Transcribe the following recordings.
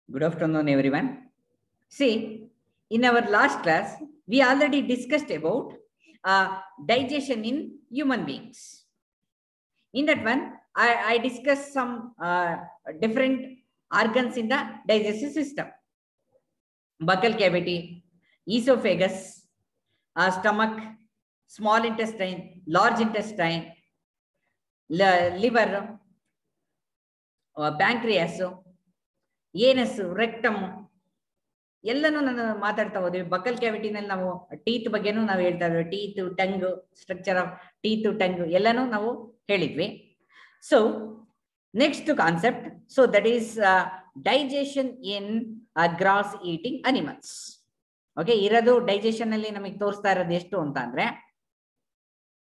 Good afternoon, everyone. See, in our last class, we already discussed about digestion in human beings. In that one, I discussed some different organs in the digestive system. Buccal cavity, esophagus, stomach, small intestine, large intestine, liver, pancreas, anus, rectum. ಎಲ್ಲನೂ ನಾನು ಮಾತಾಡ್ತಾ ಹೋದ್ವಿ. Buccal ಕ್ಯಾವಿಟಿನಲ್ಲಿ ನಾವು teeth ಬಗ್ಗೆನೂ ನಾವು ಹೇಳ್ತಾ ಇದ್ವಿ. Teeth, tongue, structure of teeth, tongue ಎಲ್ಲನೂ ನಾವು ಹೇಳಿದ್ವಿ. So next concept, so that is digestion in grass eating animals. Okay, ಇರೋದು ಡೈಜೆಷನ್ ಅಲ್ಲಿ ನಮಗೆ ತೋರಿಸ್ತಾ ಇರೋದು ಎಷ್ಟು ಅಂತ ಅಂದ್ರೆ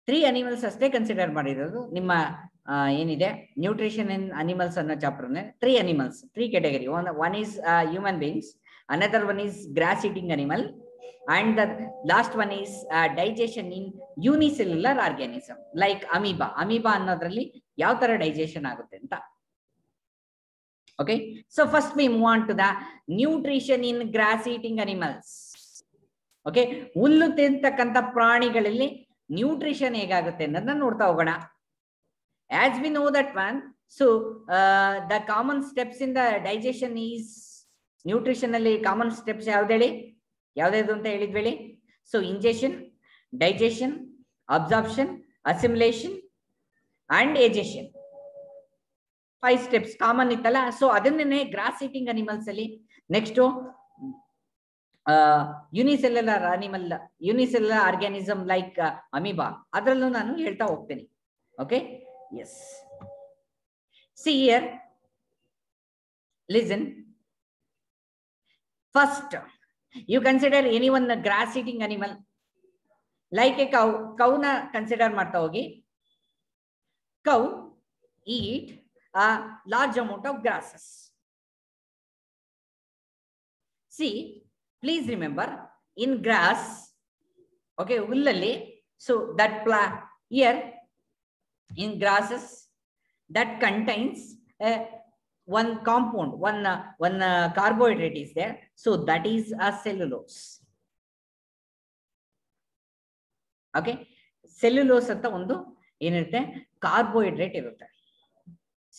3 ಅನಿಮಲ್ಸ್ ಅಷ್ಟೇ ಕನ್ಸಿಡರ್ ಮಾಡಿರೋದು. ನಿಮ್ಮ ಏನಿದೆ ನ್ಯೂಟ್ರಿಷನ್ ಇನ್ ಅನಿಮಲ್ಸ್ ಅನ್ನೋ chapter 3 animals, 3 category. One is human beings, another one is grass eating animal, and the last one is digestion in unicellular organism like amoeba. Amoeba ಅನ್ನೋದ್ರಲ್ಲಿ ಯಾವ ತರ ಡೈಜೆಷನ್ ಆಗುತ್ತೆ ಅಂತ. Okay, so first we move on to the nutrition in grass eating animals. Okay, ಹುಲ್ಲು ತಿಂತಕ್ಕಂಥ ಪ್ರಾಣಿಗಳಲ್ಲಿ nutrition ಹೇಗಾಗುತ್ತೆ ಅನ್ನೋದನ್ನ ನೋಡ್ತಾ ಹೋಗೋಣ. As we know that one, so the common steps in the digestion is nutrition ಅಲ್ಲಿ ಕಾಮನ್ ಸ್ಟೆಪ್ಸ್ ಯಾವ್ದು ಅಂತ ಹೇಳಿದ್ವಿ. So ingestion, digestion, absorption, assimilation and egestion, 5 steps common ಇತ್ತಲ್ಲ. ಸೊ ಅದನ್ನೇ ಗ್ರಾಸ್ ಈಟಿಂಗ್ ಅನಿಮಲ್ಸ್ ಅಲ್ಲಿ next unicellular organism like amoeba, ಅದರಲ್ಲೂ ನಾನು ಹೇಳ್ತಾ ಹೋಗ್ತೀನಿ. Okay, yes, see here, listen. First, you consider any one grass eating animal like a cow. Cow na consider marta hogi. Cow eat a large amount of grasses. See, please remember, in grass, okay, hullali, so that here in grasses that contains one compound, one carbohydrate is there, so that is a cellulose. Okay, cellulose anta ondu enirutte, carbohydrate irutte.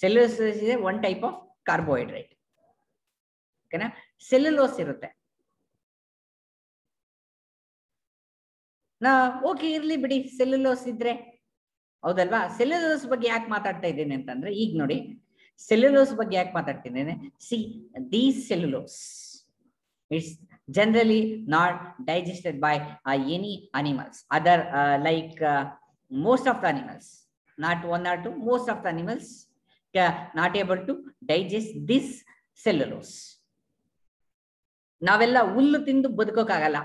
Cellulose is one type of carbohydrate. Okay na, cellulose irutte. Na okay irli bidi, cellulose idre ಹೌದಲ್ವಾ. Cellulose ಬಗ್ಗೆ ಯಾಕೆ ಮಾತಾಡ್ತಾ ಇದ್ದೇನೆ ಅಂತಂದ್ರೆ, ಈಗ ನೋಡಿ cellulose ಬಗ್ಗೆ ಯಾಕೆ ಮಾತಾಡ್ತಿದ್ದೇನೆ. See, these cellulose it's generally not digested by any animals other like most of the animals, not 1 or 2, most of the animals not able to digest this cellulose. ನಾವೆಲ್ಲ ಹುಲ್ಲು ತಿಂದು ಬದುಕೋಕ್ಕಾಗಲ್ಲ.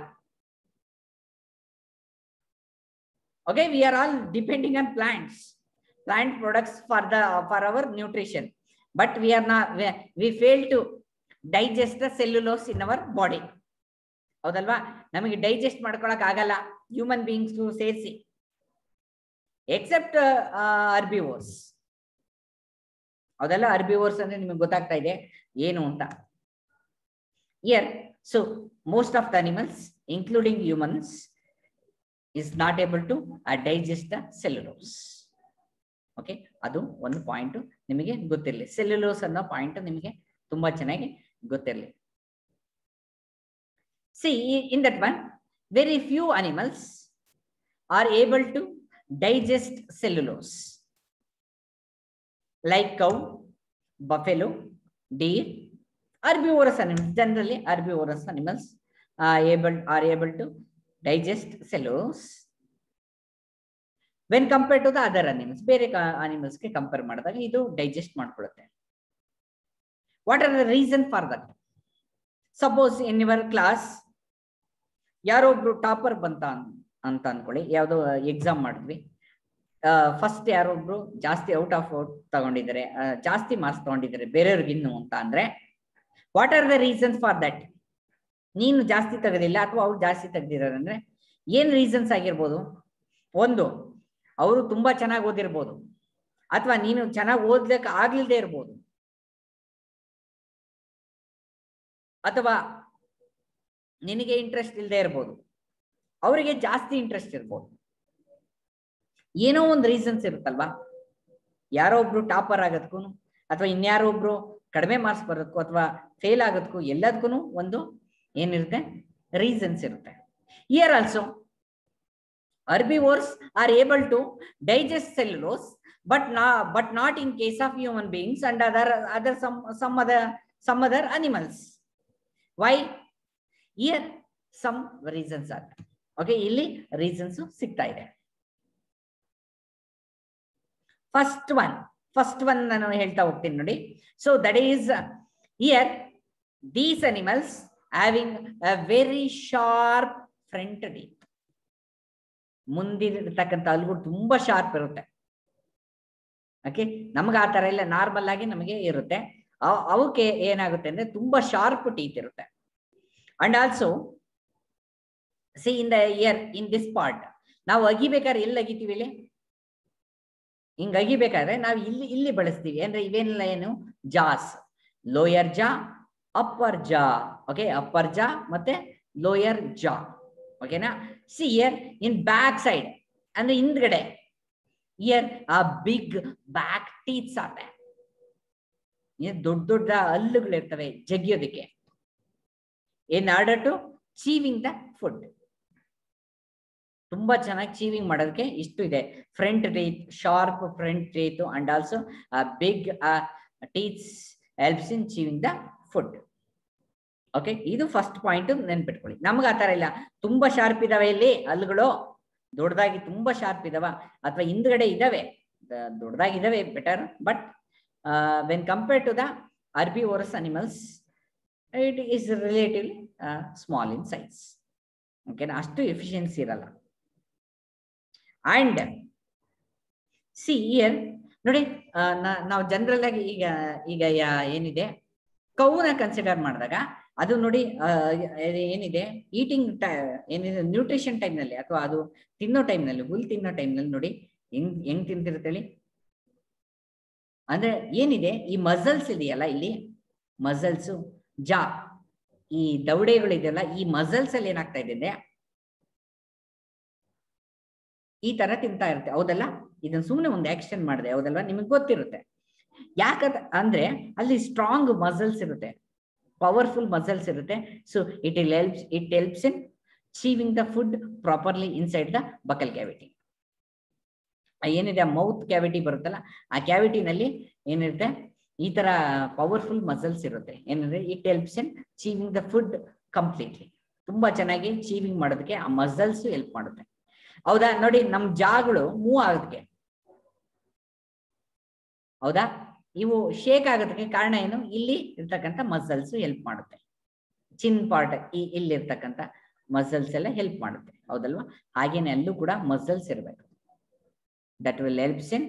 Okay, we are all depending on plant products for our nutrition, but we fail to digest the cellulose in our body. ಹೌದಲ್ವಾ, ನಮಗೆ digest ಮಾಡ್ಕೊಳಕ್ ಆಗಲ್ಲ human beings ಸೇರಿಸಿ, accept ಅರ್ಬಿವೋರ್ಸ್. ಹೌದಲ್ಲ, ಅರ್ಬಿವೋರ್ಸ್ ಅಂದ್ರೆ ನಿಮಗೆ ಗೊತ್ತಾಗ್ತಾ ಇದೆ ಏನು ಅಂತ. Here, so most of the animals including humans is not able to digest the cellulose. Okay, adu one point nimage ಗೊತ್ತಿರಲಿ. cellulose ಅನ್ನೋ ಪಾಯಿಂಟ್ ನಿಮಗೆ ತುಂಬಾ ಚೆನ್ನಾಗಿ ಗೊತ್ತಿರಲಿ. See, in that one, very few animals are able to digest cellulose like cow, buffalo, deer, herbivorous animals. Generally herbivorous animals are able to digest cellulose when compared to the other animals. ಬೇರೆ animals ಗೆ compare ಮಾಡಿದಾಗ ಇದು digest ಮಾಡ್ಕೊಳ್ಳುತ್ತೆ. What are the reason for that? Suppose in your class ಯಾರೋ ಒಬ್ರು topper ಬಂತ ಅಂತ ಅನ್ಕೊಳ್ಳಿ, ಯಾವ್ದೋ ಎಕ್ಸಾಮ್ ಮಾಡಿದ್ವಿ, ಫಸ್ಟ್ ಯಾರೋ ಒಬ್ರು ಜಾಸ್ತಿ ಔಟ್ ಆಫ್ ತಗೊಂಡಿದ್ದಾರೆ, ಜಾಸ್ತಿ ಮಾರ್ಕ್ಸ್ ತಗೊಂಡಿದ್ದಾರೆ ಬೇರೆಯವ್ರಿಗಿನ್ನು ಅಂತ ಅಂದ್ರೆ, what are the reasons for that? ನೀನು ಜಾಸ್ತಿ ತೆಗೆದಿಲ್ಲ ಅಥವಾ ಅವ್ರು ಜಾಸ್ತಿ ತೆಗ್ದಿದ್ದಾರೆ ಅಂದ್ರೆ ಏನ್ ರೀಸನ್ಸ್ ಆಗಿರ್ಬೋದು? ಒಂದು, ಅವರು ತುಂಬಾ ಚೆನ್ನಾಗಿ ಓದಿರ್ಬೋದು, ಅಥವಾ ನೀನು ಚೆನ್ನಾಗಿ ಓದ್ಲಿಕ್ಕೆ ಆಗ್ಲಿಲ್ಲದೆ ಇರ್ಬೋದು. ಅಥವಾ ನಿನಗೆ ಇಂಟ್ರೆಸ್ಟ್ ಇಲ್ಲದೆ ಇರ್ಬೋದು, ಅವರಿಗೆ ಜಾಸ್ತಿ ಇಂಟ್ರೆಸ್ಟ್ ಇರ್ಬೋದು. ಏನೋ ಒಂದು ರೀಸನ್ಸ್ ಇರುತ್ತಲ್ವಾ, ಯಾರೋ ಒಬ್ರು ಟಾಪರ್ ಆಗೋದಕ್ಕೂ ಅಥವಾ ಇನ್ಯಾರೋ ಒಬ್ರು ಕಡಿಮೆ ಮಾರ್ಕ್ಸ್ ಬರೋದಕ್ಕೂ ಅಥವಾ ಫೇಲ್ ಆಗೋದಕ್ಕೂ ಎಲ್ಲದಕ್ಕೂ ಒಂದು ಏನಿರುತ್ತೆ, ರೀಸನ್ಸ್ ಇರುತ್ತೆ. Here also herbivores are able to digest cellulose, but not in case of human beings and some other animals. Why? Here some reasons are. Okay, ಇಲ್ಲಿ reasons ಸಿಗ್ತಾ ಇದೆ. ಫಸ್ಟ್ ಒನ್ ನಾನು ಹೇಳ್ತಾ ಹೋಗ್ತೀನಿ ನೋಡಿ. So that is here these animals having a very sharp front teeth. ಮುಂದಿರತಕ್ಕಂಥ ಹಲ್ಲುಗಳು ತುಂಬಾ ಶಾರ್ಪ್ ಇರುತ್ತೆ. ಓಕೆ, ನಮ್ಗೆ ಆ ತರ ಇಲ್ಲ, ನಾರ್ಮಲ್ ಆಗಿ ನಮಗೆ ಇರುತ್ತೆ. ಅವಕ್ಕೆ ಏನಾಗುತ್ತೆ ಅಂದ್ರೆ ತುಂಬಾ ಶಾರ್ಪ್ ಟೀತ್ ಇರುತ್ತೆ. And also C in the year in this part, ನಾವು ಅಗಿಬೇಕಾದ್ರೆ ಎಲ್ಲಿ ಅಗಿತೀವಿ, ಇಲ್ಲಿ ಹಿಂಗ್ ಅಗಿಬೇಕಾದ್ರೆ ನಾವು ಇಲ್ಲಿ ಬಳಸ್ತೀವಿ ಅಂದ್ರೆ ಇವೇನಿಲ್ಲ, ಏನು ಜಾಸ್, ಲೋಯರ್ ಜಾ, ಅಪ್ಪರ್ ಜಾ. ಓಕೆ, ಅಪ್ಪರ್ ಜಾ ಮತ್ತೆ ಲೋಯರ್ ಜಾ. ಓಕೆನಾ. See here in back side ಅಂದ್ರೆ ಹಿಂದ್ಗಡೆ, ಹಿಯರ್ ಆ big back teeths are there. ದೊಡ್ಡ ದೊಡ್ಡ ಹಲ್ಲುಗಳು ಇರ್ತವೆ ಜಗಿಯೋದಕ್ಕೆ, in order to chewing the food. ತುಂಬಾ ಚೆನ್ನಾಗಿ ಚೀವಿಂಗ್ ಮಾಡೋದಕ್ಕೆ ಇಷ್ಟು ಇದೆ. Front teeth, sharp front teeth and also big teeths helps in chewing the food. Okay, ಇದು ಫಸ್ಟ್ ಪಾಯಿಂಟ್ ನೆನ್ಪಿಟ್ಕೊಳ್ಳಿ. ನಮ್ಗೆ ಆ ತರ ಇಲ್ಲ, ತುಂಬಾ ಶಾರ್ಪ್ ಇದಾವೆ ಇಲ್ಲಿ ಹಲ್ಲುಗಳು, ದೊಡ್ಡದಾಗಿ ತುಂಬಾ ಶಾರ್ಪ್ ಇದಾವ ಅಥವಾ ಹಿಂದ್ಗಡೆ ಇದಾವೆ, ದೊಡ್ಡದಾಗಿದ್ದಾವೆ better. But when compared to the herbivorous animals it is relatively small in size. ಓಕೆನಾ, ಅಷ್ಟು ಎಫಿಷಿಯನ್ಸಿ ಇರಲ್ಲ. ಅಂಡ್ ಸಿ ಹಿಯರ್ ನೋಡಿ, ನಾವು ಜನರಲ್ ಆಗಿ ಈಗ ಏನಿದೆ ಕೌನ ಕನ್ಸಿಡರ್ ಮಾಡಿದಾಗ ಅದು ನೋಡಿ ಏನಿದೆ ಈಟಿಂಗ್ ಏನಿದೆ ನ್ಯೂಟ್ರಿಷನ್ ಟೈಮ್ ನಲ್ಲಿ ಅಥವಾ ಅದು ತಿನ್ನೋ ಟೈಮ್ ನಲ್ಲಿ, ಹುಲ್ ತಿನ್ನೋ ಟೈಮ್ ನಲ್ಲಿ ನೋಡಿ ಹೆಂಗ್ ತಿಂತಿರುತ್ತೇಳಿ. ಅಂದ್ರೆ ಏನಿದೆ ಈ ಮಸಲ್ಸ್ ಇದೆಯಲ್ಲ, ಇಲ್ಲಿ ಮಸಲ್ಸ್ ಜಾ, ಈ ದವಡೆಗಳು ಇದೆಯಲ್ಲ, ಈ ಮಸಲ್ಸ್ ಅಲ್ಲಿ ಏನಾಗ್ತಾ ಇದೆ ಅಂದ್ರೆ ಈ ತರ ತಿಂತಾ ಇರುತ್ತೆ. ಹೌದಲ್ಲ, ಇದನ್ನ ಸುಮ್ನೆ ಒಂದು ಆಕ್ಷನ್ ಮಾಡಿದೆ, ಹೌದಲ್ವಾ, ನಿಮಗೆ ಗೊತ್ತಿರುತ್ತೆ. ಯಾಕಂತ ಅಂದ್ರೆ ಅಲ್ಲಿ ಸ್ಟ್ರಾಂಗ್ ಮಸಲ್ಸ್ ಇರುತ್ತೆ, ಪವರ್ಫುಲ್ ಮಸಲ್ಸ್ ಇರುತ್ತೆ. So it helps in chewing the food properly inside the buccal cavity. ಏನಿದೆ ಮೌತ್ ಕ್ಯಾವಿಟಿ ಬರುತ್ತಲ್ಲ, ಆ ಕ್ಯಾವಿಟಿನಲ್ಲಿ ಏನಿರುತ್ತೆ ಈ ತರ ಪವರ್ಫುಲ್ ಮಸಲ್ಸ್ ಇರುತ್ತೆ. ಏನಂದ್ರೆ it helps in chewing the food completely. ತುಂಬಾ ಚೆನ್ನಾಗಿ ಚೀವಿಂಗ್ ಮಾಡೋದಕ್ಕೆ ಆ ಮಸಲ್ಸ್ ಹೆಲ್ಪ್ ಮಾಡುತ್ತೆ. ಹೌದಾ, ನೋಡಿ ನಮ್ ಜಾಗಳು ಮೂವ್ ಆಗೋದಕ್ಕೆ, ಹೌದಾ, ಇವು ಶೇಕ್ ಆಗೋದಕ್ಕೆ ಕಾರಣ ಏನು, ಇಲ್ಲಿ ಇರ್ತಕ್ಕಂಥ ಮಸಲ್ಸ್ ಹೆಲ್ಪ್ ಮಾಡುತ್ತೆ. ಚಿನ್ ಪಾರ್ಟ್ ಇಲ್ಲಿ ಇರ್ತಕ್ಕಂಥ ಮಸಲ್ಸ್ ಎಲ್ಲ ಹೆಲ್ಪ್ ಮಾಡುತ್ತೆ, ಹೌದಲ್ವಾ. ಹಾಗೇನೆ ಅಲ್ಲೂ ಕೂಡ ಮಸಲ್ಸ್ ಇರಬೇಕು. That will helps in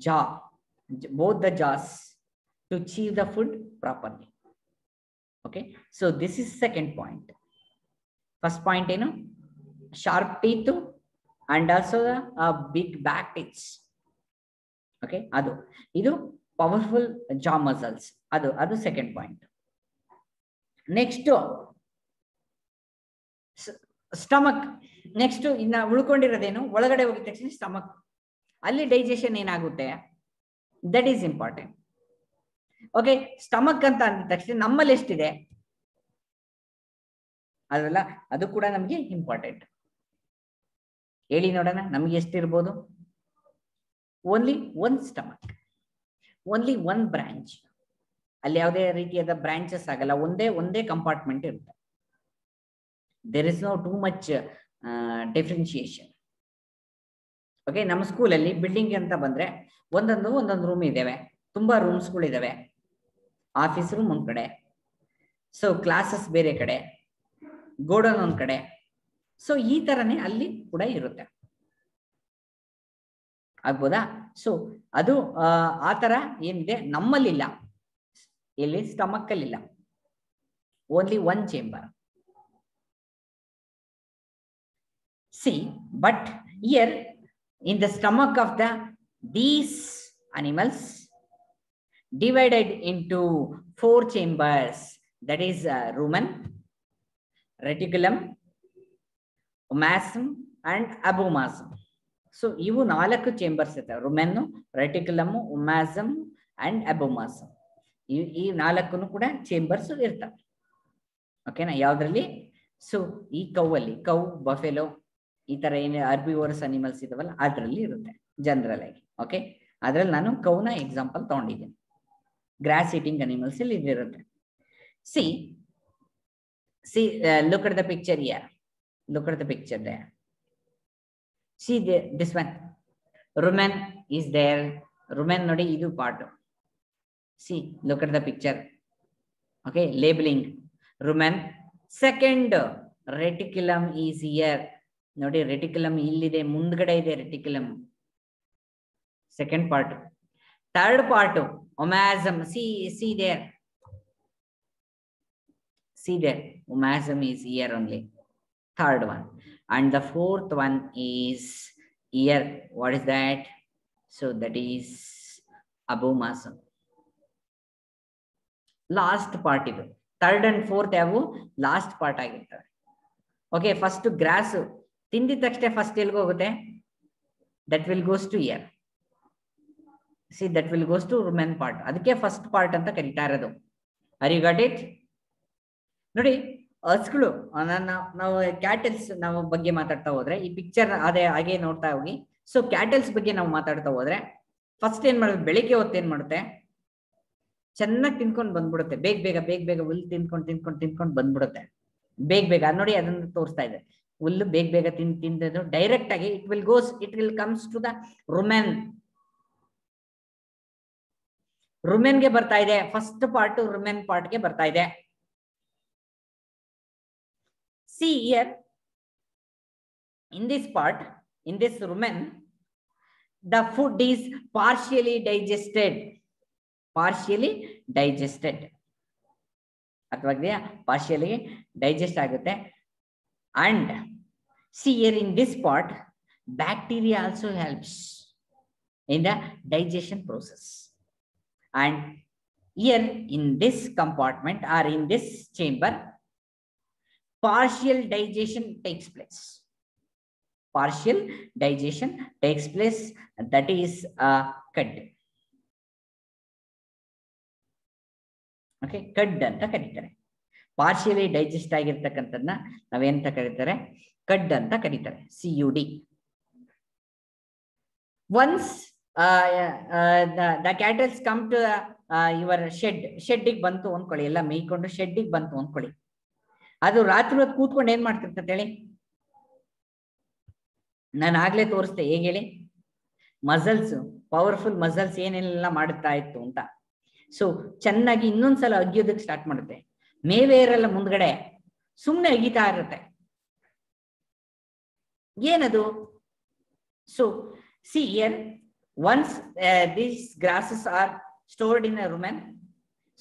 jaw, both the jaws to chew the food properly. Okay, so this is second point. First point ಏನು, sharp teeth and also big back teeths. Okay, ಇದು powerful jaw muscles, ಅದು second point. Next stomach. Next ಇನ್ನ ಉಳ್ಕೊಂಡಿರೋದೇನು, ಒಳಗಡೆ ಹೋಗಿದ ತಕ್ಷಣ stomach, ಅಲ್ಲಿ digestion ಏನಾಗುತ್ತೆ, that is important. Okay, stomach ಅಂತ ಅಂದ ತಕ್ಷಣ ನಮ್ಮಲ್ಲಿ ಎಷ್ಟಿದೆ ಅದಲ್ಲ, ಅದು ಕೂಡ ನಮ್ಗೆ ಇಂಪಾರ್ಟೆಂಟ್. ಹೇಳಿ ನೋಡೋಣ, ನಮ್ಗೆ ಎಷ್ಟಿರ್ಬೋದು. Only one stomach, only one branch. ಅಲ್ಲಿ ಯಾವುದೇ ರೀತಿಯಾದ ಬ್ರಾಂಚಸ್ ಆಗಲ್ಲ, ಒಂದೇ ಕಂಪಾರ್ಟ್ಮೆಂಟ್ ಇರುತ್ತೆ. There is no too much differentiation. Okay, ನಮ್ಮ ಸ್ಕೂಲಲ್ಲಿ ಬಿಲ್ಡಿಂಗ್ ಅಂತ ಬಂದ್ರೆ ಒಂದೊಂದು ರೂಮ್ ಇದಾವೆ, ತುಂಬಾ ರೂಮ್ಸ್ಗಳು ಇದಾವೆ. ಆಫೀಸ್ ರೂಮ್ ಒಂದ್ ಕಡೆ, ಸೊ ಕ್ಲಾಸಸ್ ಬೇರೆ ಕಡೆ, ಗೋಡನ್ ಒಂದ್ ಕಡೆ. ಸೊ ಈ ತರನೇ ಅಲ್ಲಿ ಕೂಡ ಇರುತ್ತೆ, ಆಗ್ಬೋದಾ. ಸೊ ಅದು ಆ ತರ ಏನಿದೆ ನಮ್ಮಲ್ಲಿಲ್ಲ, ಇಲ್ಲಿ ಸ್ಟಮಕ್ ಅಲ್ಲಿಲ್ಲ, only one chamber. See but here in the stomach of these animals divided into 4 chambers. that is rumen, reticulum, omasum and abomasum. So ಇವು 4 ಚೇಂಬರ್ಸ್ ಇರ್ತವೆ, ರುಮೆನ್, ರೆಟಿಕ್ಯುಲಮ್, ಒಮಾಸಮ್ ಅಂಡ್ ಅಬೋಮಾಸಮ್. ಈ 4 ಕೂಡ ಚೇಂಬರ್ಸ್ ಇರ್ತವೆ. ಓಕೆನಾ? ಯಾವ್ದ್ರಲ್ಲಿ? ಸೊ ಈ ಕೌವಲ್ಲಿ, ಕೌ, ಬಫೆಲೋ, ಈ ತರ ಏನು ಅರ್ಬಿವೋರಸ್ ಅನಿಮಲ್ಸ್ ಇದಾವಲ್ಲ ಅದ್ರಲ್ಲಿ ಇರುತ್ತೆ ಜನರಲ್ ಆಗಿ. ಓಕೆ, ಅದ್ರಲ್ಲಿ ನಾನು ಕೌನ ಎಕ್ಸಾಂಪಲ್ ತಗೊಂಡಿದ್ದೀನಿ. ಗ್ರಾಸ್ ಈಟಿಂಗ್ ಅನಿಮಲ್ಸ್ ಇಲ್ಲಿ ಇದಿರುತ್ತೆ. C look at the picture here. Look at the picture there. See this one. Rumen is there. Rumen nodi idu part. See, look at the picture. Okay, labeling. Rumen. Second, reticulum is here. Nodi reticulum illide mundgade ide reticulum. Second part. Third part, omasum. See there. See there, omasum is here only. Third one. And the fourth one is here. What is that? So that is abomasum. Last part idu. Third and fourth have last part ಆಗಿರ್ತವೆ. Okay, first grass ತಿಂದಿದ ತಕ್ಷಣ first ಎಲ್ಲಿಗೆ ಹೋಗುತ್ತೆ? That will goes to here. See, that will goes to rumen part. ಅದಕ್ಕೆ first part ಅಂತ ಕರೀತಾ ಇರೋದು. Are you got it? ನೋಡಿ, ಹಸುಗಳು, ನಾವು ಕ್ಯಾಟಲ್ಸ್ ನಾವು ಬಗ್ಗೆ ಮಾತಾಡ್ತಾ ಹೋದ್ರೆ, ಈ ಪಿಕ್ಚರ್ ಅದೇ ಹಾಗೆ ನೋಡ್ತಾ ಹೋಗಿ. ಸೊ ಕ್ಯಾಟಲ್ಸ್ ಬಗ್ಗೆ ನಾವು ಮಾತಾಡ್ತಾ ಹೋದ್ರೆ ಫಸ್ಟ್ ಏನ್ ಮಾಡುತ್ತೆ? ಬೆಳಿಗ್ಗೆ ಹೊತ್ತು ಏನ್ ಮಾಡುತ್ತೆ? ಚೆನ್ನಾಗಿ ತಿನ್ಕೊಂಡು ಬಂದ್ಬಿಡುತ್ತೆ. ಬೇಗ ಹುಲ್ಲು ತಿನ್ಕೊಂಡು ಬಂದ್ಬಿಡುತ್ತೆ. ಬೇಗ ನೋಡಿ, ಅದನ್ನ ತೋರಿಸ್ತಾ ಇದೆ. ಹುಲ್ಲು ಬೇಗ ತಿಂದು ಡೈರೆಕ್ಟ್ ಆಗಿ it will comes to the rumen. ರುಮೆನ್ಗೆ ಬರ್ತಾ ಇದೆ. ಫಸ್ಟ್ ಪಾರ್ಟ್ ರುಮೆನ್ ಪಾರ್ಟ್ಗೆ ಬರ್ತಾ ಇದೆ. See here, in this part, in this rumen, the food is partially digested. ಅರ್ಥವಾಗ್ದೆಯಾ? partially digest ಆಗುತ್ತೆ. And see here, in this part, bacteria also helps in the digestion process. And here in this compartment or in this chamber, partial digestion takes place. That is cud. Okay, cud anta ಕರೀತಾರೆ. Partially digest ಆಗಿರ್ತಕ್ಕಂಥದ್ದನ್ನ ನಾವೇಂತ ಕರೀತಾರೆ? ಕಡ್ ಅಂತ ಕರೀತಾರೆ. CUD. Once the cattle come to your shed ಗೆ ಬಂತು ಅನ್ಕೊಳ್ಳಿ, ಎಲ್ಲ ಮೇಯ್ಕೊಂಡು shed ಗೆ ಬಂತು ಅನ್ಕೊಳ್ಳಿ. ಅದು ರಾತ್ರಿ ಹೊತ್ತು ಕೂತ್ಕೊಂಡು ಏನ್ ಮಾಡ್ತಿರ್ತದೆ ಹೇಳಿ? ನಾನು ಆಗ್ಲೇ ತೋರಿಸ್ತೆ. ಹೇಗೆ ಹೇಳಿ? ಮಸಲ್ಸ್, ಪವರ್ಫುಲ್ ಮಸಲ್ಸ್ ಏನೆಲ್ಲ ಮಾಡುತ್ತಾ ಇತ್ತು ಅಂತ. ಸೊ ಚೆನ್ನಾಗಿ ಇನ್ನೊಂದ್ಸಲ ಅಗಿಯೋದಕ್ಕೆ ಸ್ಟಾರ್ಟ್ ಮಾಡುತ್ತೆ. ಮೇವೆ ಇರಲ್ಲ ಮುಂದ್ಗಡೆ, ಸುಮ್ನೆ ಅಗಿತಾ ಇರುತ್ತೆ. ಏನದು? So see here, once these grasses are stored in a rumen,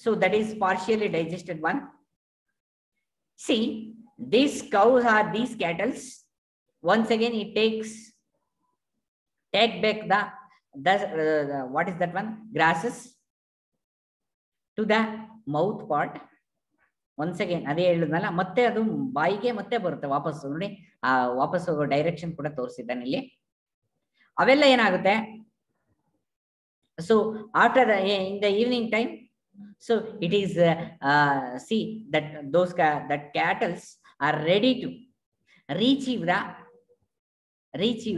so that is partially digested one. See, these cows or these cattle, once again it take back the what is that one? Grasses to the mouth part. Once again ಅದೇ ಹೇಳಿದ್ನಲ್ಲ, ಮತ್ತೆ ಅದು ಬಾಯಿಗೆ ಮತ್ತೆ ಬರುತ್ತೆ ವಾಪಸ್. ನೋಡಿ, ಆ ವಾಪಸ್ ಹೋಗೋ ಡೈರೆಕ್ಷನ್ ಕೂಡ ತೋರಿಸಿದ್ದಾನೆ ಇಲ್ಲಿ. ಅವೆಲ್ಲ ಏನಾಗುತ್ತೆ? So after in the evening time, so it is see that that cattle are ready to retrieve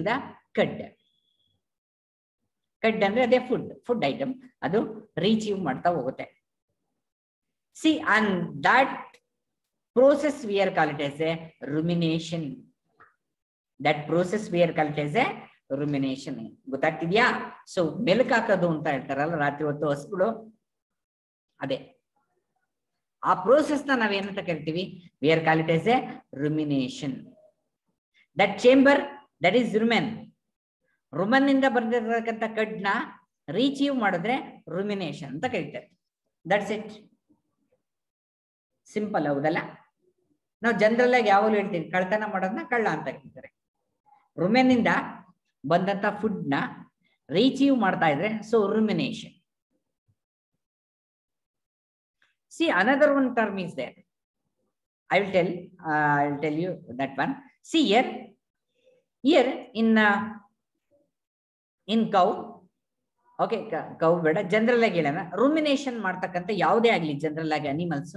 the cud. Cud ಅಂದ್ರೆ ಅದೇ ಫುಡ್ ಐಟಮ್, ಅದು ರೀಚೀವ್ ಮಾಡ್ತಾ ಹೋಗುತ್ತೆ. See, and that process we are called as a rumination. That process we are called as a rumination. ಗೊತ್ತಾಗ್ತಿದ್ಯಾ? So ಮೆಲುಕು ಹಾಕೋದು ಅಂತ ಹೇಳ್ತಾರಲ್ಲ ರಾತ್ರಿ ಹೊತ್ತು ಹಸುಗಳು, ಅದೇ ಆ ಪ್ರೋಸೆಸ್ ನ ನಾವೇನಂತ ಕರಿತೀವಿ? we are called as a rumination. that chamber, that is rumen. Roman ಇಂದ ಬಂದಿರತಕ್ಕಂಥ ಕಡ್ನ ರೀಚೀವ್ ಮಾಡಿದ್ರೆ ರುಮಿನೇಷನ್ ಅಂತ ಕರೀತಾರೆ. That's it. ಸಿಂಪಲ್, ಹೌದಲ್ಲ? ನಾವು ಜನರಲ್ ಆಗಿ ಯಾವಾಗಲೂ ಹೇಳ್ತೀವಿ, ಕಳ್ತನ ಮಾಡೋದನ್ನ ಕಳ್ಳ ಅಂತ ಕರೀತಾರೆ. ರುಮೆನ್ ಇಂದ ಬಂದಂತ ಫುಡ್ ನ ರೀಚೀವ್ ಮಾಡ್ತಾ ಇದ್ರೆ so ರುಮಿನೇಷನ್. See, another one term is there. I will tell you that one. See here in cow, okay, cow ಬೇಡ, ಜನರಲ್ ಆಗಿ ಹೇಳೋಣ. ರುಮಿನೇಷನ್ ಮಾಡ್ತಕ್ಕಂಥ ಯಾವುದೇ ಆಗಲಿ ಜನರಲ್ ಆಗಿ animals,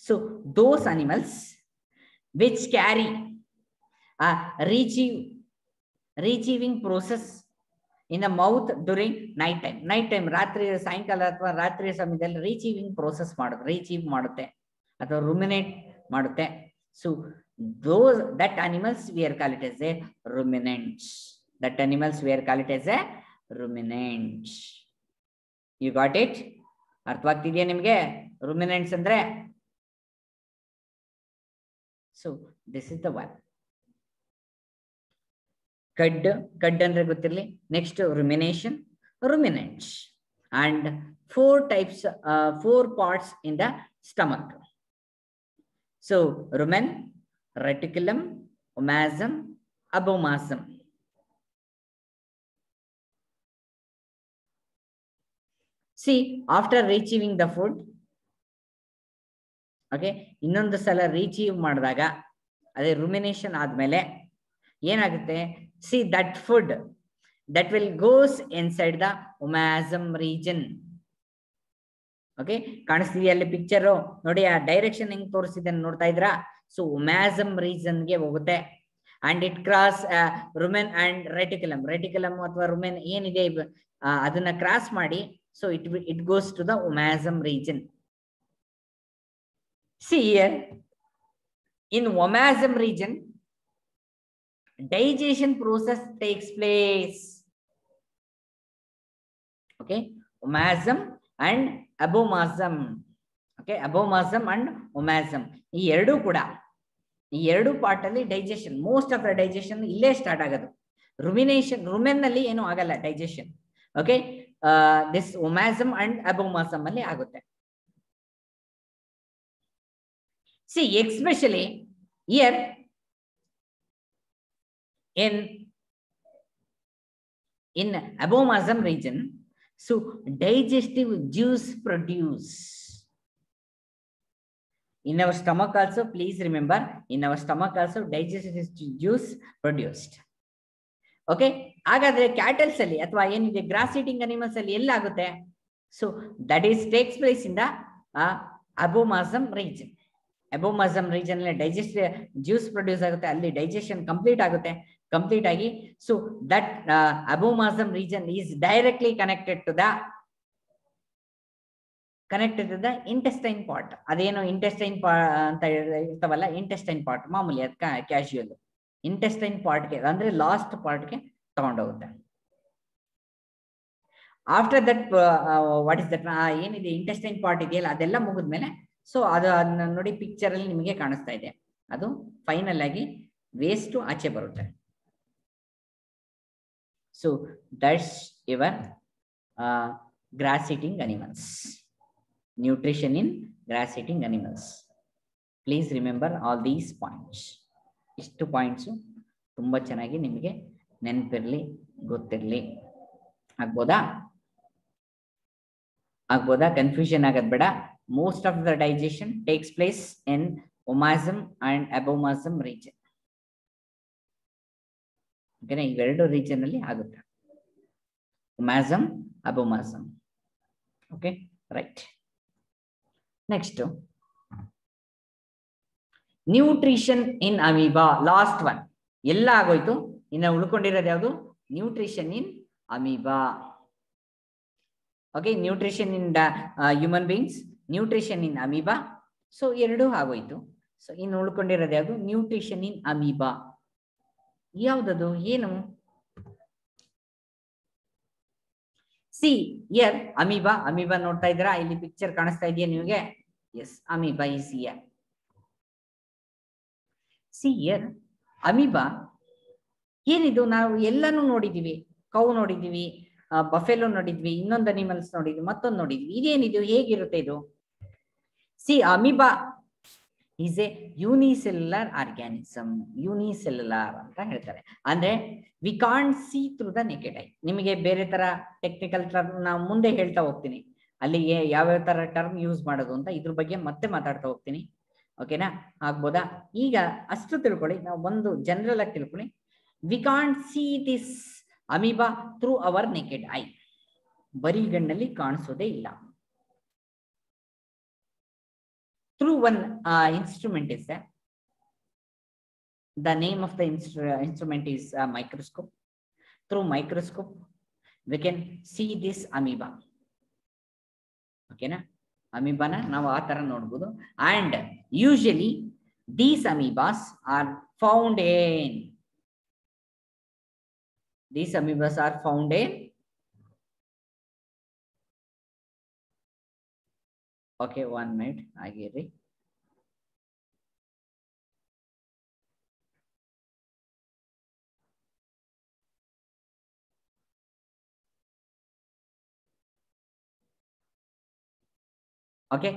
so those animals which carry retrieving process in the mouth during night time, ರಾತ್ರಿ ಸಾಯಂಕಾಲ ಅಥವಾ ರಾತ್ರಿಯ ಸಮಯದಲ್ಲಿ retrieving process ಮಾಡುತ್ತೆ, retrieve ಮಾಡುತ್ತೆ ಅಥವಾ ruminate ಮಾಡುತ್ತೆ. So those that animals we are call it as a ruminants. That animals we are call it as a ruminants. You got it? ಅರ್ಥವಾಗ್ತಿದೆಯಾ ನಿಮಗೆ ruminants ಅಂದ್ರೆ? So this is the one. ಕಡ್ ಅಂದ್ರೆ ಗೊತ್ತಿರಲಿ. Next rumination, ruminants, and four parts in the stomach. So rumen, reticulum, omasum, abomasum. See, after retrieving the food, okay, ಇನ್ನೊಂದು ಸಲ retrieve ಮಾಡಿದಾಗ ಅದೇ rumination ಆದ್ಮೇಲೆ ಏನಾಗುತ್ತೆ? See, that food that will goes inside the omasum region. Okay, ಕಾಣಿಸ್ತಿದೆಯಾ ಅಲ್ಲಿ picture ನೋಡಿ, ಆ direction ಹೆಂಗ್ ತೋರಿಸಿದೆ ನೋಡ್ತಾ ಇದ್ರಾ? ಸೊ omasum region ಗೆ ಹೋಗುತ್ತೆ. And it cross rumen and reticulum ಅಥವಾ rumen ಏನಿದೆ ಅದನ್ನ ಕ್ರಾಸ್ ಮಾಡಿ, so it goes to the omasum region. See here, in omasum region digestion process takes place. Okay, omasum and abomasum. Okay, abomasum and omasum, ಈ ಎರಡು ಕೂಡ, ಈ ಎರಡು part ಅಲ್ಲಿ digestion, most of the digestion ಇಲ್ಲೇ start ಆಗೋದು. ರುಮಿನೇಷನ್, rumen ನಲ್ಲಿ ಏನು ಆಗಲ್ಲ digestion. Okay, this omasum and abomasum ಅಲ್ಲಿ ಆಗುತ್ತೆ. See, especially here in abomasum region, so digestive juice produce. In our stomach also, please remember, in our stomach also digestive juice produced. Okay, ಹಾಗಾದ್ರೆ cattles ಅಲ್ಲಿ ಅಥವಾ ಏನಿದೆ grass eating animals ಅಲ್ಲಿ ಎಲ್ಲ ಆಗುತ್ತೆ? So that is takes place in the abomasum region. abomasum region ಅಲ್ಲಿ digestive juice produce ಆಗುತ್ತೆ, ಅಲ್ಲಿ ಡೈಜೆಷನ್ ಕಂಪ್ಲೀಟ್ ಆಗುತ್ತೆ. ಕಂಪ್ಲೀಟ್ ಆಗಿ, so that abomasum region is directly connected to the intestine part. ಅದೇನು intestine ಅಂತ ಇರ್ತಾವಲ್ಲ, ಇಂಟೆಸ್ಟೈನ್ ಪಾರ್ಟ್ ಮಾಮೂಲಿ ಅದ್ ಕ್ಯಾಶುಯಲ್, ಇಂಟೆಸ್ಟೈನ್ ಪಾರ್ಟ್ಗೆ ಅಂದ್ರೆ ಲಾಸ್ಟ್ ಪಾರ್ಟ್ಗೆ ತಗೊಂಡೋಗುತ್ತೆ. After that what is that, ಏನಿದೆ ಇಂಟೆಸ್ಟೈನ್ ಪಾರ್ಟ್ ಇದೆಯಲ್ಲ ಅದೆಲ್ಲ ಮುಗಿದ್ಮೇಲೆ, ಸೊ ಅದನ್ನ ನೋಡಿ ಪಿಕ್ಚರ್ ಅಲ್ಲಿ ನಿಮಗೆ ಕಾಣಿಸ್ತಾ ಇದೆ, ಅದು ಫೈನಲ್ ಆಗಿ ವೇಸ್ಟ್ ಆಚೆ ಬರುತ್ತೆ. So that's your grass eating animals. Nutrition in grass eating animals. Please remember all these points. ಇಷ್ಟು ಪಾಯಿಂಟ್ಸು ತುಂಬಾ ಚೆನ್ನಾಗಿ ನಿಮಗೆ ನೆನಪಿರ್ಲಿ, ಗೊತ್ತಿರ್ಲಿ. ಆಗ್ಬೋದಾ? ಕನ್ಫ್ಯೂಷನ್ ಆಗೋದ್ ಬೇಡ. Most of the digestion takes place in omasum and abomasum region. ಓಕೆನಾ? ಇವೆರಡು ರೀಜನ್ ಅಲ್ಲಿ ಆಗುತ್ತೆ, omasum, abomasum. Okay, right. Next nutrition in amoeba, last one. ಎಲ್ಲ ಆಗೋಯ್ತು, ಇನ್ನು ಉಳ್ಕೊಂಡಿರೋದು ಯಾವುದು? Nutrition in amoeba. Okay, nutrition in human beings, nutrition in amoeba. So ಎರಡು ಆಗೋಯ್ತು. ಸೊ ಇನ್ನು ಉಳ್ಕೊಂಡಿರೋದು ಯಾವುದು? Nutrition in amoeba. ಯಾವ್ದದು, ಏನು? C here amoeba. ಅಮೀಬಾ ನೋಡ್ತಾ ಇದ್ದೀರಾ? ಇಲ್ಲಿ ಪಿಕ್ಚರ್ ಕಾಣಿಸ್ತಾ ಇದೆಯಾ ನಿಮಗೆ? Yes, amoeba is here. See here amoeba ಏನಿದು? ನಾವು ಎಲ್ಲಾನು ನೋಡಿದೀವಿ, ಕೌ ನೋಡಿದೀವಿ, ಬಫೆಲೋ ನೋಡಿದ್ವಿ, ಇನ್ನೊಂದು ಅನಿಮಲ್ಸ್ ನೋಡಿದ್ವಿ, ಮತ್ತೊಂದು ನೋಡಿದ್ವಿ. ಇದೇನಿದು? ಹೇಗಿರುತ್ತೆ ಇದು? C amoeba is A unicellular organism. Unicellular ಅಂತ ಹೇಳ್ತಾರೆ. ಅಂದ್ರೆ we can't see through the naked I. ನಿಮಗೆ ಬೇರೆ ತರ ಟೆಕ್ನಿಕಲ್ ಟರ್ಮ್ ನಾವು ಮುಂದೆ ಹೇಳ್ತಾ ಹೋಗ್ತೀನಿ. ಅಲ್ಲಿಗೆ ಯಾವ್ಯಾವ ತರ ಟರ್ಮ್ ಯೂಸ್ ಮಾಡೋದು ಅಂತ ಇದ್ರ ಬಗ್ಗೆ ಮತ್ತೆ ಮಾತಾಡ್ತಾ ಹೋಗ್ತೀನಿ. ಓಕೆನಾ, ಆಗ್ಬೋದಾ? ಈಗ ಅಷ್ಟು ತಿಳ್ಕೊಳ್ಳಿ, ನಾವು ಒಂದು ಜನರಲ್ ಆಗಿ ತಿಳ್ಕೊಳ್ಳಿ. We can't see this amoeba through our naked I. ಬರೀ ಗಣ್ಣಲ್ಲಿ ಕಾಣಿಸೋದೇ ಇಲ್ಲ. Through one instrument is the name of the instrument is a microscope. Through microscope we can see this amoeba. Okay na, amoeba na ನಾವು ಆ ತರ ನೋಡಬಹುದು. And usually these amoebas are found in okay, 1 minute ಆಗಿರಿ. Okay,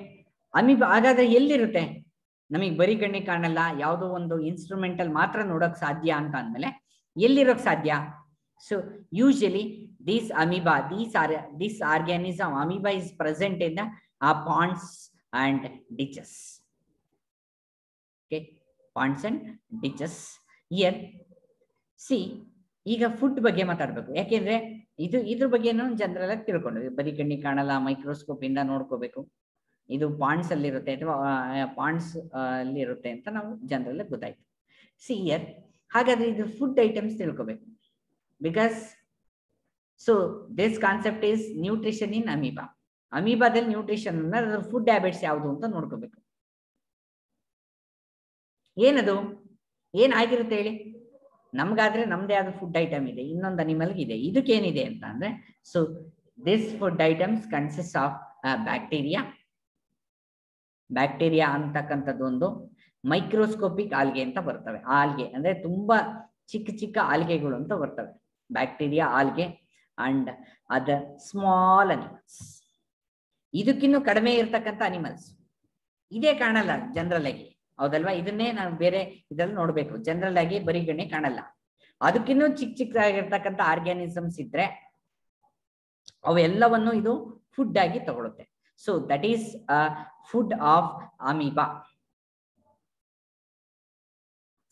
amoeba ಹಾಗಾದ್ರೆ ಎಲ್ಲಿರುತ್ತೆ? ನಮಗೆ ಬರೀ ಕಣ್ಣಿಗೆ ಕಾಣಲ್ಲ, ಯಾವುದೋ ಒಂದು ಇನ್ಸ್ಟ್ರೂಮೆಂಟಲ್ ಮಾತ್ರ ನೋಡಕ್ ಸಾಧ್ಯ ಅಂತ ಅಂದ್ಮೇಲೆ ಎಲ್ಲಿರೋಕ್ ಸಾಧ್ಯ? So usually this amoeba, this organism amoeba is present in the ponds and ditches. Okay, ponds and ditches. Here see, ಈಗ ಫುಡ್ ಬಗ್ಗೆ ಮಾತಾಡ್ಬೇಕು, ಯಾಕೆಂದ್ರೆ ಇದ್ರ ಬಗ್ಗೆ ಜನರಲ್ ಆಗಿ ತಿಳ್ಕೊಂಡ್ವಿ. ಬರೀ ಕಣ್ಣಿಗೆ ಕಾಣಲ್ಲ, ಮೈಕ್ರೋಸ್ಕೋಪ್ ಇಂದ ನೋಡ್ಕೋಬೇಕು, ಇದು ಪಾಂಡ್ಸ್ ಅಲ್ಲಿ ಇರುತ್ತೆ ಅಥವಾ ಪಾಂಡ್ಸ್ ಅಲ್ಲಿ ಇರುತ್ತೆ ಅಂತ ನಾವು ಜನರಲ್ ಗೊತ್ತಾಯ್ತು. ಸಿ ಹಿಯರ್, ಹಾಗಾದ್ರೆ ಇದು ಫುಡ್ ಐಟಮ್ಸ್ ತಿಳ್ಕೋಬೇಕು. Because so this concept is nutrition in amoeba. ಅಮೀಬಾದಲ್ಲಿ ನ್ಯೂಟ್ರಿಷನ್ ಅದ್ರ ಫುಡ್ ಹ್ಯಾಬಿಟ್ಸ್ ಯಾವುದು ಅಂತ ನೋಡ್ಕೋಬೇಕು. ಏನದು ಏನಾಗಿರುತ್ತೆ ಹೇಳಿ? ನಮ್ಗಾದ್ರೆ ನಮ್ದೇ ಆದ ಫುಡ್ ಐಟಮ್ ಇದೆ, ಇನ್ನೊಂದು ಅನಿಮಲ್ಗೆ ಇದೆ. ಇದಕ್ಕೇನಿದೆ ಅಂತ ಅಂದ್ರೆ, so this food items consist of bacteria. Bacteria ಅಂತಕ್ಕಂಥದ್ದು ಒಂದು ಮೈಕ್ರೋಸ್ಕೋಪಿಕ್ ಆಲ್ಗೆ ಅಂತ ಬರ್ತವೆ. ಆಲ್ಗೆ ಅಂದ್ರೆ ತುಂಬಾ ಚಿಕ್ಕ ಚಿಕ್ಕ ಆಲ್ಗೆಗಳು ಅಂತ ಬರ್ತವೆ, bacteria algae. And other small animals, ಇದಕ್ಕಿನ್ನೂ ಕಡಿಮೆ ಇರ್ತಕ್ಕಂಥ ಅನಿಮಲ್ಸ್ ಇದೇ ಕಾಣಲ್ಲ ಜನರಲ್ ಆಗಿ, ಹೌದಲ್ವಾ? ಇದನ್ನೇ ನಾವು ಬೇರೆ ಇದ್ರಲ್ಲಿ ನೋಡ್ಬೇಕು. ಜನರಲ್ ಆಗಿ ಬರೀ ಗಣ್ಣೆ ಕಾಣಲ್ಲ, ಅದಕ್ಕಿನ್ನೂ ಚಿಕ್ಕದಾಗಿರ್ತಕ್ಕಂಥ ಆರ್ಗ್ಯಾನಿಸಮ್ಸ್ ಇದ್ರೆ ಅವೆಲ್ಲವನ್ನು ಇದು ಫುಡ್ ಆಗಿ ತಗೊಳುತ್ತೆ. So that is a food of amoeba.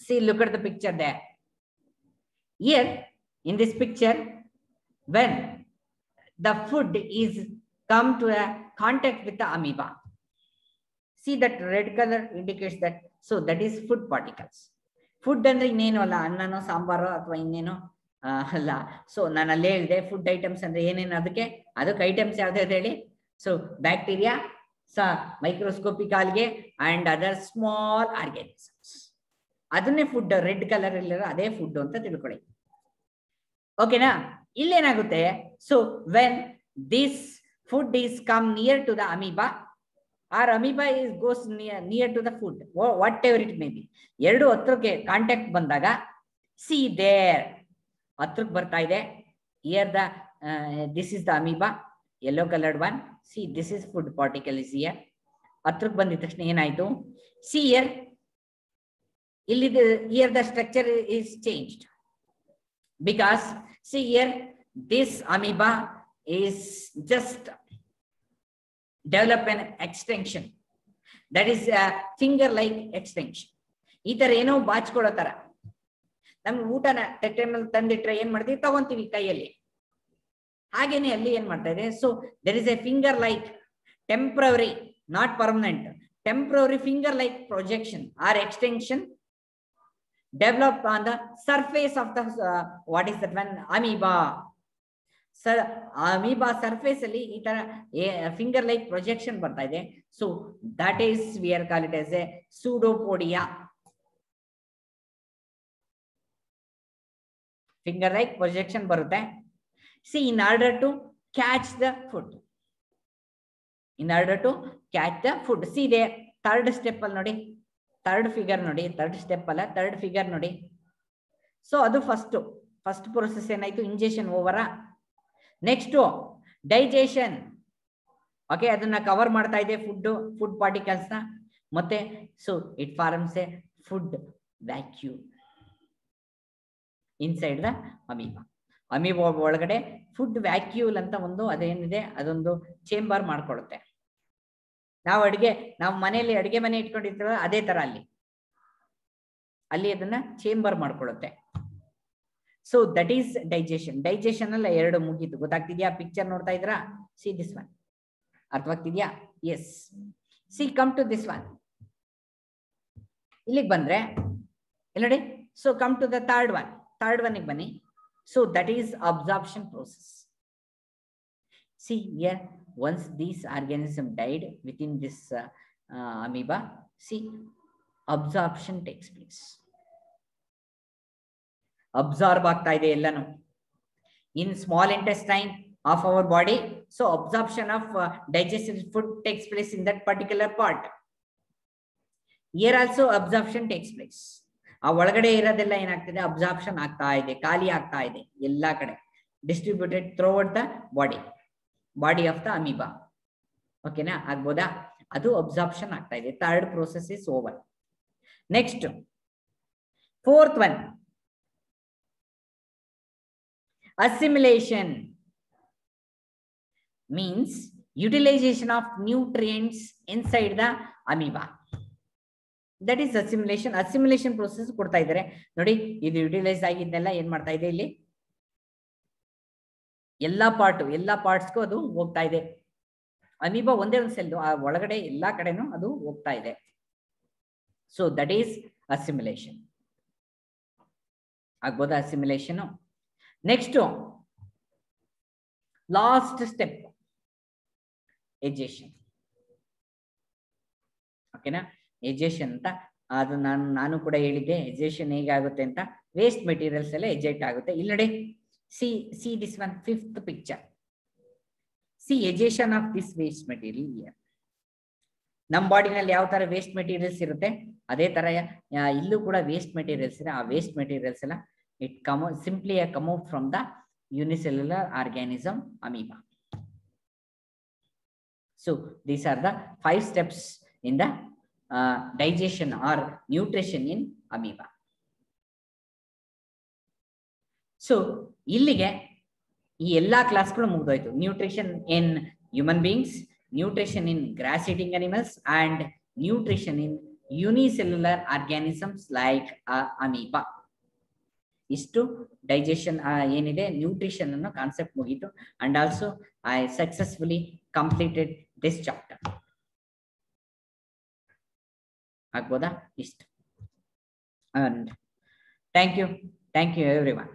See, look at the picture there. Here in this picture, when the food is come to a contact with the amoeba, see that red color indicates that, so that is food particles. Food ಅಂದ್ರೆ ಇನ್ನೇನು ಅಲ್ಲ, ಅನ್ನನೋ ಸಾಂಬಾರೋ ಅಥವಾ ಇನ್ನೇನೋ ಅಲ್ಲ. So ನಾನು ಅಲ್ಲೇ ಹೇಳಿದೆ food items ಅಂದ್ರೆ ಏನೇನು, ಅದಕ್ಕೆ ಐಟಮ್ಸ್ ಯಾವ್ದು ಹೇಳಿ? So bacteria, microscopic algae and other small organisms. ಅದನ್ನೇ ಫುಡ್, ರೆಡ್ ಕಲರ್ ಇಲ್ಲಿರೋ ಅದೇ ಫುಡ್ ಅಂತ ತಿಳ್ಕೊಳ್ಳಿ. ಓಕೆನಾ? ಇಲ್ಲೇನಾಗುತ್ತೆ? So when this food is come near to the amoeba or amoeba is goes near to the food, whatever it may be, ಎರಡು ಹತ್ರಕ್ಕೆ contact ಬಂದಾಗ, ಸಿ ದೇರ್ ಹತ್ರಕ್ಕೆ ಬರ್ತಾ ಇದೆ. here the this is the amoeba, yellow colored one. See, this is food particle is here. ಹತ್ರಕ್ಕೆ ಬಂದಿದ ತಕ್ಷಣ ಏನಾಯ್ತು? See here, here the structure is changed, because see here, this amoeba is just develop an extension, that is a finger like extension. ಈ ತರ ಏನೋ ಬಾಚ್ಕೊಳ್ಳೋ ತರ ನಮ್ಗೆ ಊಟನ ತಟ್ಟೆ ಮೇಲೆ ತಂದಿಟ್ರೆ ಏನ್ ಮಾಡ್ತೀವಿ? ತಗೊಂತೀವಿ ಕೈಯಲ್ಲಿ. ಹಾಗೇನೆ ಅಲ್ಲಿ ಏನ್ ಮಾಡ್ತಾ ಇದೆ? So there is a finger like temporary, not permanent, temporary finger like projection or extension developed on the surface of the what is that one? Amoeba. Amoeba surface ಅಲ್ಲಿ ಈ ತರ ಫಿಂಗರ್ ಲೈಕ್ ಪ್ರೊಜೆಕ್ಷನ್ ಬರ್ತಾ ಇದೆ. So that is we are call it as a pseudopodia. Finger like projection ಬರುತ್ತೆ. See in order to catch the food, see they third step ಅಲ್ಲಿ ನೋಡಿ, third figure ನೋಡಿ, third step ಅಲ್ಲ third figure ನೋಡಿ. So ಅದು first process ಏನಾಯ್ತು? Ingestion ಓವರಾ. Next digestion. Okay, ಅದನ್ನ ಕವರ್ ಮಾಡ್ತಾ ಇದೆ ಫುಡ್ ಪಾರ್ಟಿಕಲ್ಸ್ ನ. ಮತ್ತೆ so it forms a food vacuum inside the amoeba. Amoeba ಒಳಗಡೆ ಫುಡ್ ವ್ಯಾಕ್ಯೂಲ್ ಅಂತ ಒಂದು ಅದೇನಿದೆ ಅದೊಂದು ಚೇಂಬರ್ ಮಾಡ್ಕೊಳುತ್ತೆ. ನಾವು ಮನೆಯಲ್ಲಿ ಅಡಿಗೆ ಮನೆ ಇಟ್ಕೊಂಡಿರ್ತೀವಲ್ಲ ಅದೇ ತರ ಅಲ್ಲಿ ಅದನ್ನ ಚೇಂಬರ್ ಮಾಡ್ಕೊಳುತ್ತೆ. So that is digestion. Digestion ಅಲ್ಲ ಎರಡು ಮುಗೀತು. ಗೊತ್ತಾಗ್ತಿದ್ಯಾ? ಪಿಕ್ಚರ್ ನೋಡ್ತಾ ಇದ್ರಾ? See this one. ಅರ್ಥವಾಗ್ತಿದ್ಯಾ? Yes. See come to this one. ಇಲ್ಲಿಗೆ ಬಂದ್ರೆ ಇಲ್ಲಿ ನೋಡಿ. So come to the third one ಗೆ ಬನ್ನಿ. So that is absorption process. See here, once these organism died within this amoeba, see, absorption takes place. Absorb ಆಗ್ತಾ ಇದೆ ಎಲ್ಲಾನು in small intestine of our body. So absorption of digested food takes place in that particular part. Here also absorption takes place. ಆ ಒಳಗಡೆ ಇರೋದೆಲ್ಲ ಏನಾಗ್ತಿದೆ? Absorption ಆಗ್ತಾ ಇದೆ, ಖಾಲಿ ಆಗ್ತಾ ಇದೆ ಎಲ್ಲಾ ಕಡೆ, distributed throughout the body of the amoeba. ಓಕೆನಾ? ಆಗ್ಬೋದಾ? ಅದು ಅಬ್ಸಾರ್ಪ್ಷನ್ ಆಗ್ತಾ ಇದೆ. Third process is over. Next fourth one, assimilation means utilisation of nutrients inside the amoeba. That is assimilation. Assimilation process ಕೊಡ್ತಾ ಇದ್ದಾರೆ ನೋಡಿ. ಇದು ಯುಟಿಲೈಸ್ ಆಗಿದ್ದೆಲ್ಲ ಏನ್ ಮಾಡ್ತಾ ಇದೆ? ಇಲ್ಲಿ ಎಲ್ಲಾ ಪಾರ್ಟ್ಸ್ಗೂ ಅದು ಹೋಗ್ತಾ ಇದೆ. ಅಮೀಬಾ ಒಂದೇ ಒಂದು ಸೆಲ್, ಆ ಒಳಗಡೆ ಎಲ್ಲಾ ಕಡೆನೂ ಅದು ಹೋಗ್ತಾ ಇದೆ. So that is assimilation. ಆಗ್ಬೋದಾ assimilation? Next last step, egestion. ಓಕೆನಾ? ಎಜೇಷನ್ ಅಂತ ಅದು ನಾನು ಕೂಡ ಹೇಳಿದ್ದೆ. ಎಜೇಷನ್ ಹೇಗಾಗುತ್ತೆ ಅಂತ, ವೇಸ್ಟ್ ಮೆಟೀರಿಯಲ್ಸ್ ಎಲ್ಲ ಎಜೆಕ್ಟ್ ಆಗುತ್ತೆ. ಇಲ್ಲಿ ನೋಡಿ, see this one, fifth picture. See ejection of this waste material here. ನಮ್ಮ ಬಾಡಿನಲ್ಲಿ ಯಾವ ತರ ವೇಸ್ಟ್ ಮೆಟೀರಿಯಲ್ಸ್ ಇರುತ್ತೆ ಅದೇ ತರ ಇಲ್ಲೂ ಕೂಡ ವೇಸ್ಟ್ ಮೆಟೀರಿಯಲ್ಸ್ ಇದೆ. ಆ ವೇಸ್ಟ್ ಮೆಟೀರಿಯಲ್ಸ್ ಎಲ್ಲ it simply come out from the unicellular organism amoeba. So these are the 5 steps in the digestion or nutrition in amoeba. So ಇಲ್ಲಿಗೆ ಈ ಎಲ್ಲಾ ಕ್ಲಾಸ್ಗಳು ಮುಗಿದೋಯ್ತು. Nutrition in human beings, nutrition in grass eating animals and nutrition in unicellular organisms like amoeba. ಇಷ್ಟು digestion ಏನಿದೆ nutrition ಅನ್ನೋ concept ಮುಗೀತು. And also I successfully completed this chapter. ಆಗ್ಬೋದಾ? ಇಷ್ಟು. And thank you everyone.